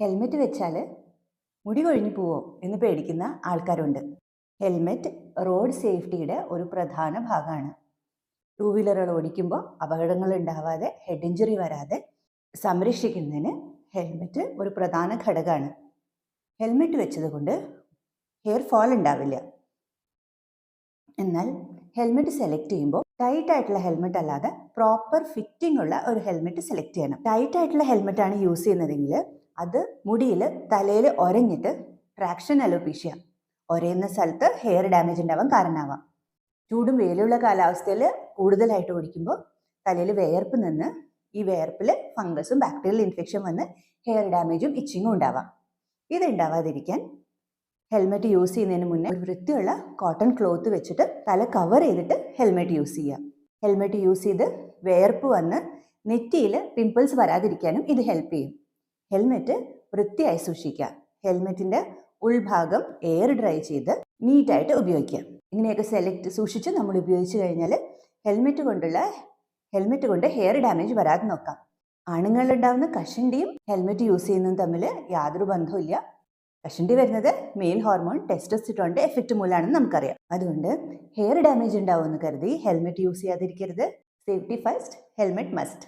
Helmet വെച്ചാൽ മുടി കൊഴിഞ്ഞു പോവോ എന്ന് പേടിക്കുന്ന ആൾക്കാരുണ്ട്. ഹെൽമെറ്റ് റോഡ് സേഫ്റ്റിയുടെ ഒരു പ്രധാന ഭാഗമാണ്. ടൂ വീലറുകൾ ഓടിക്കുമ്പോൾ അപകടങ്ങൾ ഉണ്ടാവാതെ, ഹെഡ് ഇഞ്ചുറി വരാതെ സംരക്ഷിക്കുന്നതിന് ഹെൽമെറ്റ് ഒരു പ്രധാന ഘടകമാണ്. ഹെൽമെറ്റ് വെച്ചതുകൊണ്ട് ഹെയർ ഫോൾ ഉണ്ടാവില്ല. എന്നാൽ ഹെൽമെറ്റ് സെലക്ട് ചെയ്യുമ്പോൾ ടൈറ്റ് ആയിട്ടുള്ള ഹെൽമെറ്റ് അല്ലാതെ പ്രോപ്പർ ഫിറ്റിംഗ് ഉള്ള ഒരു ഹെൽമെറ്റ് സെലക്ട് ചെയ്യണം. ടൈറ്റ് ആയിട്ടുള്ള ഹെൽമെറ്റാണ് യൂസ് ചെയ്യുന്നതെങ്കിൽ അത് മുടിയിൽ തലയിൽ ഒരഞ്ഞിട്ട് ട്രാക്ഷൻ അലോപീഷ്യ, ഒരയുന്ന സ്ഥലത്ത് ഹെയർ ഡാമേജ് ഉണ്ടാവാൻ കാരണമാവാം. ചൂടും വെയിലുള്ള കാലാവസ്ഥയിൽ കൂടുതലായിട്ട് ഓടിക്കുമ്പോൾ തലയിൽ വിയർപ്പ് നിന്ന് ഈ വിയർപ്പിൽ ഫംഗസും ബാക്ടീരിയൽ ഇൻഫെക്ഷൻ വന്ന് ഹെയർ ഡാമേജും ഇച്ചിങ്ങും ഉണ്ടാവാം. ഇതുണ്ടാവാതിരിക്കാൻ ഹെൽമെറ്റ് യൂസ് ചെയ്യുന്നതിന് മുന്നേ ഒരു വൃത്തിയുള്ള കോട്ടൺ ക്ലോത്ത് വെച്ചിട്ട് തല കവർ ചെയ്തിട്ട് ഹെൽമെറ്റ് യൂസ് ചെയ്യുക. ഹെൽമെറ്റ് യൂസ് ചെയ്ത് വിയർപ്പ് വന്ന് നെറ്റിയിൽ പിമ്പിൾസ് വരാതിരിക്കാനും ഇത് ഹെൽപ്പ് ചെയ്യും. ഹെൽമെറ്റ് വൃത്തിയായി സൂക്ഷിക്കുക. ഹെൽമെറ്റിൻ്റെ ഉൾഭാഗം എയർ ഡ്രൈ ചെയ്ത് നീറ്റായിട്ട് ഉപയോഗിക്കുക. ഇങ്ങനെയൊക്കെ സൂക്ഷിച്ച് നമ്മൾ ഉപയോഗിച്ച് കഴിഞ്ഞാൽ ഹെൽമെറ്റ് കൊണ്ട് ഹെയർ ഡാമേജ് വരാതെ നോക്കാം. ആണുങ്ങളിലുണ്ടാകുന്ന കഷണ്ടിയും ഹെൽമെറ്റ് യൂസ് ചെയ്യുന്നതും തമ്മിൽ യാതൊരു ബന്ധവുമില്ല. കഷണ്ടി വരുന്നത് മെയിൽ ഹോർമോൺ ടെസ്റ്റോസ്റ്റെറോണിന്റെ എഫക്റ്റ് മൂലമാണെന്ന് നമുക്കറിയാം. അതുകൊണ്ട് ഹെയർ ഡാമേജ് ഉണ്ടാവുമെന്ന് കരുതി ഹെൽമെറ്റ് യൂസ് ചെയ്യാതിരിക്കരുത്. Safety first, helmet must.